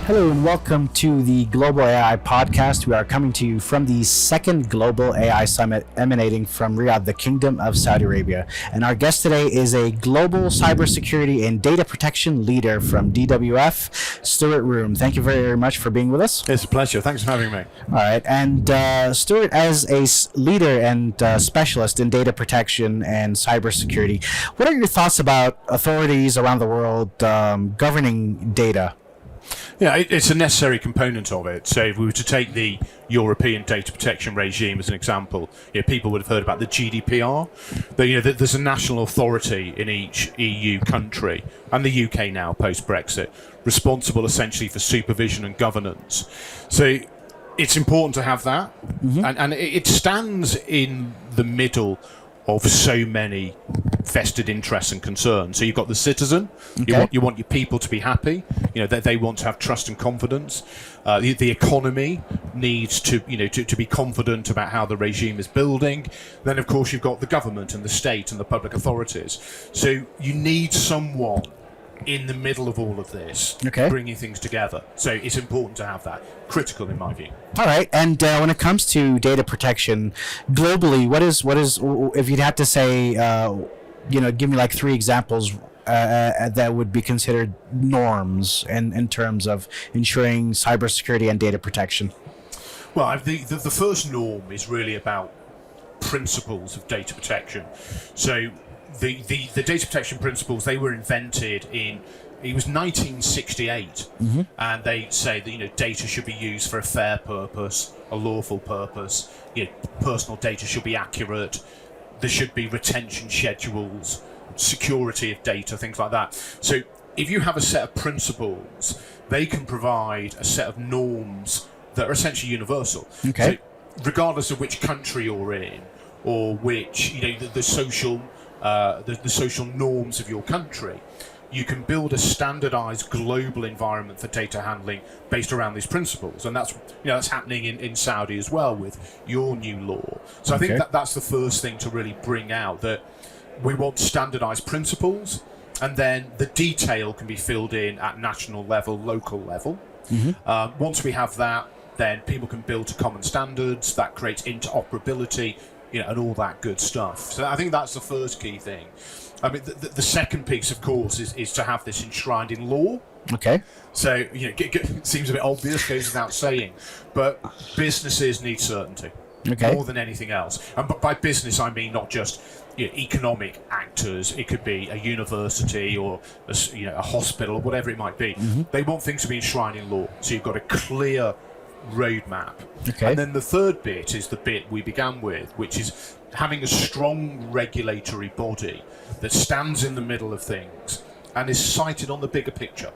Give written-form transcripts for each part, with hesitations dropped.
Hello and welcome to the Global AI Podcast. We are coming to you from the second Global AI Summit emanating from Riyadh, the Kingdom of Saudi Arabia. And our guest today is a global cybersecurity and data protection leader from DWF, Stuart Room. Thank you very much for being with us. It's a pleasure. Thanks for having me. All right. And Stuart, as a leader and specialist in data protection and cybersecurity, what are your thoughts about authorities around the world governing data? Yeah, it's a necessary component of it. So if we were to take the European data protection regime as an example, people would have heard about the GDPR. There's a national authority in each EU country, and the UK now post-Brexit, responsible essentially for supervision and governance. So it's important to have that, and it stands in the middle of so many vested interests and concerns. So you've got the citizen. Okay. You want your people to be happy. They want to have trust and confidence. The economy needs to be confident about how the regime is building. Then of course you've got the government and the state and the public authorities. So you need someone in the middle of all of this, bringing things together. So it's important to have that. Critical in my view. All right. And when it comes to data protection globally, what is if you'd have to say, give me like three examples that would be considered norms in terms of ensuring cybersecurity and data protection? Well, the first norm is really about principles of data protection. So the data protection principles, they were invented it was 1968, and they say that data should be used for a fair purpose, a lawful purpose. Personal data should be accurate. There should be retention schedules, security of data, things like that. So if you have a set of principles, they can provide a set of norms that are essentially universal. So regardless of which country you're in, or which the social norms of your country, you can build a standardized global environment for data handling based around these principles, and that's happening in Saudi as well with your new law. So I think that's the first thing to really bring out, that we want standardized principles, and then the detail can be filled in at national level, local level. Once we have that, then people can build to common standards that creates interoperability, and all that good stuff. So I think that's the first key thing. I mean, the second piece, of course, is to have this enshrined in law. So, it seems a bit obvious, goes without saying, but businesses need certainty more than anything else. And by business, I mean not just economic actors. It could be a university or a hospital or whatever it might be. They want things to be enshrined in law. So you've got a clear roadmap. And then the third bit is the bit we began with, which is having a strong regulatory body that stands in the middle of things and is sighted on the bigger picture.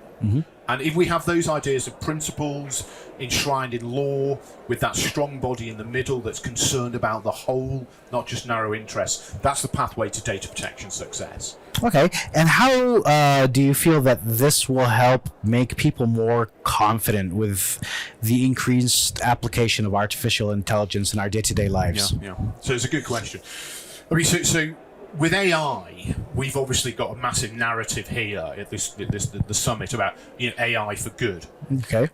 And if we have those ideas of principles enshrined in law, with that strong body in the middle that's concerned about the whole, not just narrow interests, that's the pathway to data protection success. And how do you feel that this will help make people more confident with the increased application of artificial intelligence in our day-to-day lives? Yeah. So it's a good question. I mean, so with AI, we've obviously got a massive narrative here at the summit about AI for good.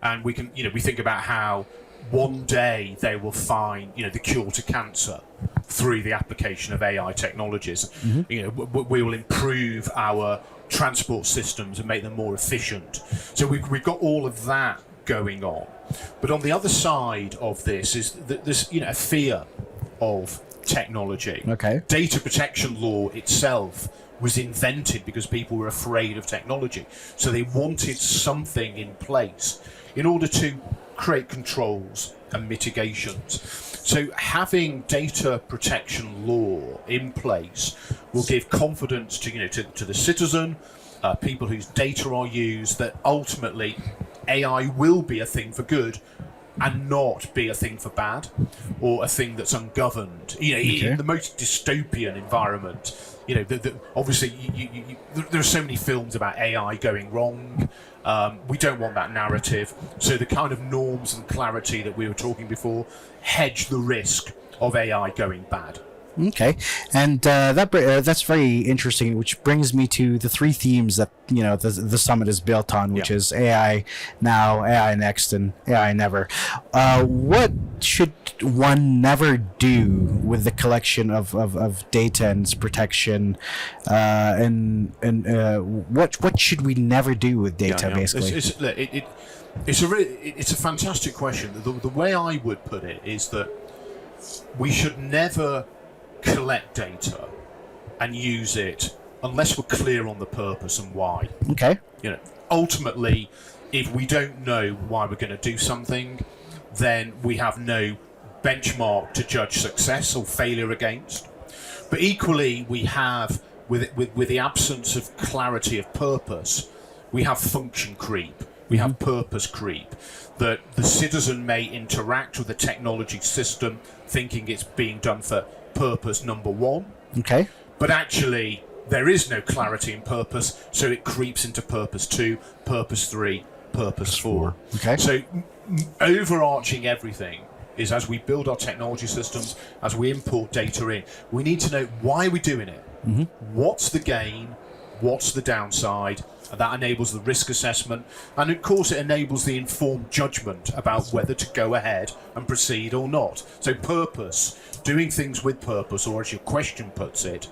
And we can we think about how one day they will find the cure to cancer through the application of AI technologies. We will improve our transport systems and make them more efficient. So we've got all of that going on. But on the other side of this is that there's a fear of technology. Data protection law itself was invented because people were afraid of technology. So they wanted something in place in order to create controls and mitigations. So having data protection law in place will give confidence to the citizen, people whose data are used, that ultimately AI will be a thing for good and not be a thing for bad, or a thing that's ungoverned. In the most dystopian environment, obviously there are so many films about AI going wrong. We don't want that narrative. So the kind of norms and clarity that we were talking before hedge the risk of AI going bad. Okay, and that's very interesting. Which brings me to the three themes that the summit is built on, which is AI now, AI next, and AI never. What should one never do with the collection of data and its protection, what should we never do with data, basically? It's a fantastic question. The way I would put it is that we should never collect data and use it unless we're clear on the purpose and why. Okay. Ultimately, if we don't know why we're going to do something, then we have no benchmark to judge success or failure against. But equally, we have, with the absence of clarity of purpose, we have function creep. We have purpose creep, that the citizen may interact with the technology system thinking it's being done for purpose number one. Okay. But actually, there is no clarity in purpose, so it creeps into purpose 2, purpose 3, purpose 4. Okay. So overarching everything is, as we build our technology systems, as we import data in, we need to know why we're doing it. What's the gain? What's the downside? And that enables the risk assessment, and of course it enables the informed judgment about whether to go ahead and proceed or not. So purpose, doing things with purpose, or as your question puts it,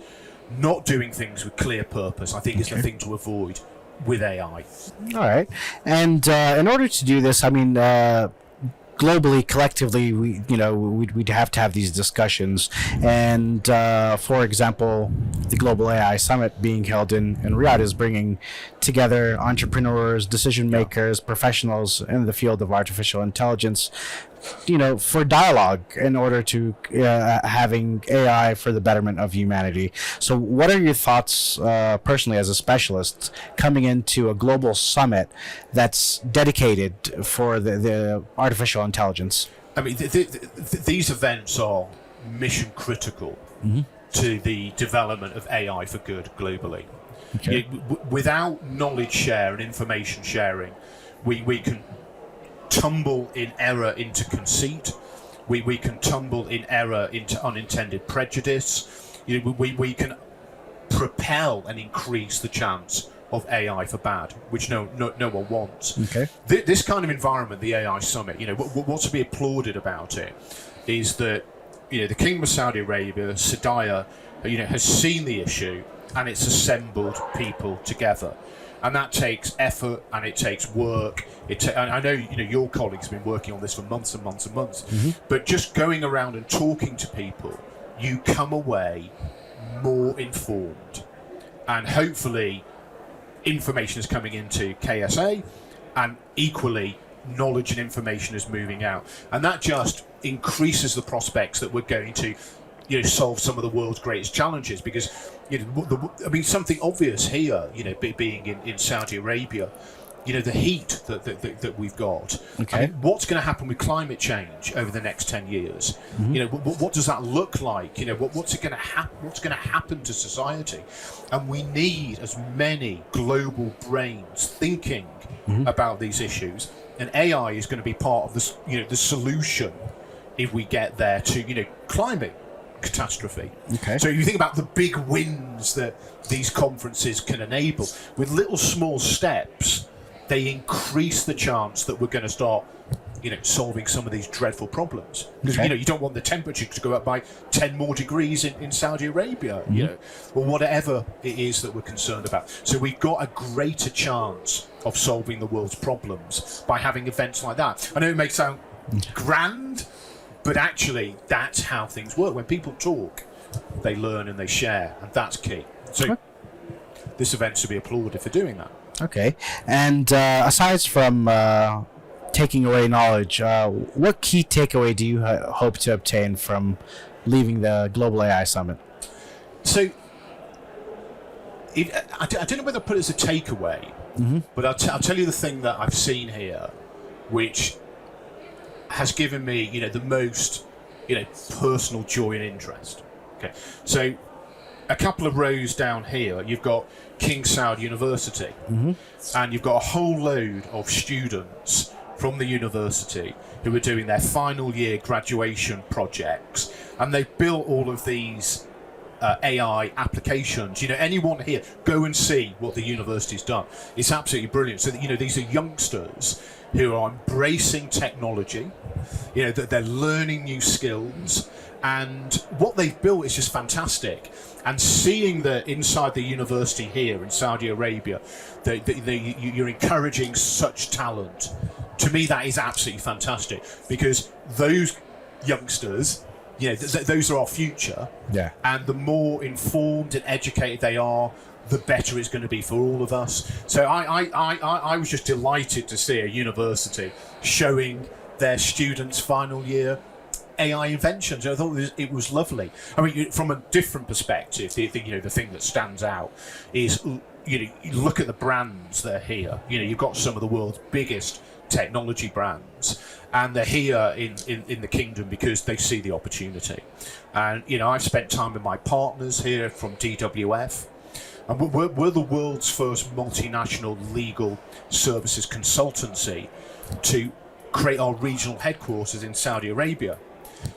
not doing things with clear purpose, I think is the thing to avoid with AI. All right, and in order to do this, I mean, globally, collectively, we'd have to have these discussions. And for example, the Global AI Summit being held in Riyadh is bringing together entrepreneurs, decision makers, professionals in the field of artificial intelligence, for dialogue in order to having AI for the betterment of humanity. So what are your thoughts personally as a specialist coming into a global summit that's dedicated for the artificial intelligence? I mean, these events are mission critical to the development of AI for good globally. Okay. Without knowledge share and information sharing, we can tumble in error into conceit. We can tumble in error into unintended prejudice. We can propel and increase the chance of AI for bad, which no one wants. Okay. This kind of environment, the AI Summit, what's to be applauded about it is that the Kingdom of Saudi Arabia, Sadaya, has seen the issue and it's assembled people together. And that takes effort and it takes work. And I know your colleagues have been working on this for months and months and months. But just going around and talking to people, you come away more informed, and hopefully information is coming into KSA, and equally knowledge and information is moving out, and that just increases the prospects that we're going to solve some of the world's greatest challenges. Because something obvious here, being in Saudi Arabia, the heat that we've got. Okay. I mean, what's going to happen with climate change over the next 10 years? What does that look like? What's going to happen to society? And we need as many global brains thinking about these issues. And AI is going to be part of this, the solution if we get there to, climate catastrophe. Okay. So you think about the big wins that these conferences can enable with little small steps. They increase the chance that we're going to start, solving some of these dreadful problems. Because Okay. you don't want the temperature to go up by 10 more degrees in Saudi Arabia, or whatever it is that we're concerned about. So we've got a greater chance of solving the world's problems by having events like that. I know it may sound grand, but actually that's how things work. When people talk, they learn and they share, and that's key. So this event should be applauded for doing that. Okay. And aside from taking away knowledge, what key takeaway do you hope to obtain from leaving the Global AI Summit? So I don't know whether to put it as a takeaway, but I'll tell you the thing that I've seen here, which has given me, the most, personal joy and interest. Okay, so a couple of rows down here, you've got King Saud University, and you've got a whole load of students from the university who are doing their final year graduation projects, and they've built all of these AI applications. Anyone here, go and see what the university's done. It's absolutely brilliant. So these are youngsters who are embracing technology, that they're learning new skills, and what they've built is just fantastic. And seeing that inside the university here in Saudi Arabia, you're encouraging such talent, to me that is absolutely fantastic, because those youngsters, those are our future. Yeah. And the more informed and educated they are, the better it's going to be for all of us. So I was just delighted to see a university showing their students' final year AI inventions. I thought it was lovely. I mean, from a different perspective, the thing that stands out is, you look at the brands that are here. You've got some of the world's biggest technology brands, and they're here in the kingdom because they see the opportunity. And I've spent time with my partners here from DWF, and we're the world's first multinational legal services consultancy to create our regional headquarters in Saudi Arabia.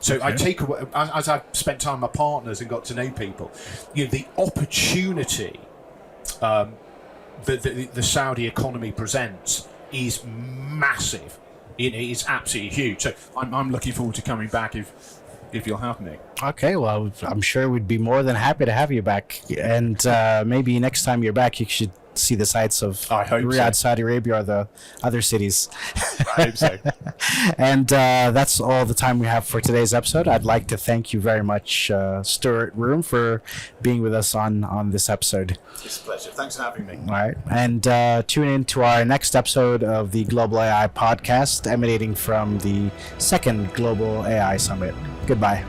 So okay. I take away, as I've spent time with my partners and got to know people, the opportunity the Saudi economy presents is massive. It is absolutely huge. So I'm looking forward to coming back if you'll have me. Okay, well, I'm sure we'd be more than happy to have you back. And maybe next time you're back, you should see the sights of Riyadh, Saudi Arabia, or the other cities. I hope so. And that's all the time we have for today's episode. I'd like to thank you very much, Stuart Room, for being with us on this episode. It's a pleasure. Thanks for having me. All right. And tune in to our next episode of the Global AI Podcast, emanating from the second Global AI Summit. Goodbye.